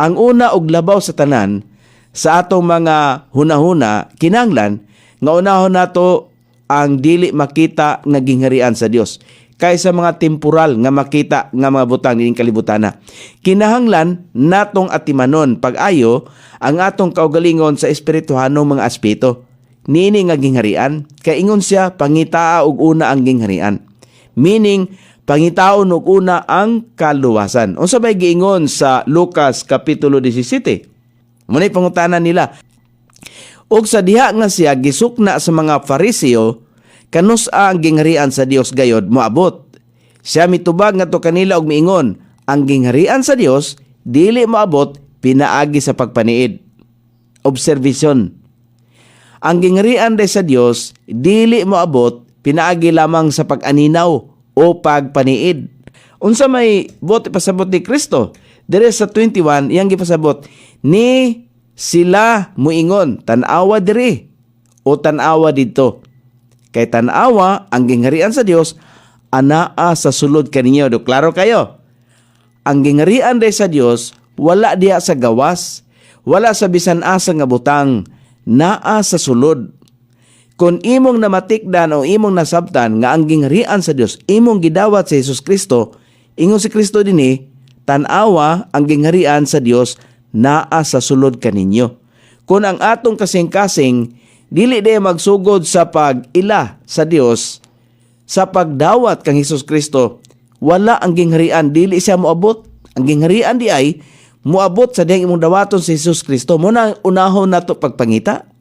Ang una og labaw sa tanan sa atong mga hunahuna kinahanglan nga unahon nato ang dili makita nga gingharian sa Dios kaysa mga temporal nga makita nga mga butang dining kalibutana. Kinahanglan natong atimanon pag-ayo ang atong kaugalingon sa espirituhanong mga aspeto. Nini nga gingharian, kay ingon siya pangitaa og una ang gingharian. Meaning, pangitaon og una ang kaluwasan. Unsa bay giingon sa Lucas Kapitulo 17? Muna'y pangutanan nila. Og sa diha nga siya gisukna sa mga Fariseo, kanus-a ang gingharian sa Dios gayod moabot. Siya mitubag ngadto kanila og miingon, ang gingharian sa Dios dili moabot pinaagi sa pagpaniid. Observation. Ang gingharian sa Dios dili moabot pinaagi lamang sa pag-aninaw o pagpaniid. Unsa may bote pasabot ni Kristo? Dire sa 21 iyang gipasabot, ni sila muingon tan-awa diri o tan-awa didto. Kay tan-awa ang gingharian sa Dios anaa sa sulod kaninyo. Do klaro kayo? Ang gingharian sa Dios wala diha sa gawas, wala sa bisan asa nga butang, naa sa sulod. Kung imong namatikdan o imong nasabtan nga ang gingharian sa Dios imong gidawat sa Hesus Kristo, ingon si Kristo dinhi, tan-awa ang gingharian sa Dios naa sa sulod kaninyo. Kung ang atong kasing-kasing dili day magsugod sa pag-ila sa Dios, sa pagdawat kang Hesus Kristo, wala ang gingharian, dili siya moabot. Ang gingharian di ay moabot sa diyang imong dawaton sa Hesus Kristo. Muna unahon nato pagpangita.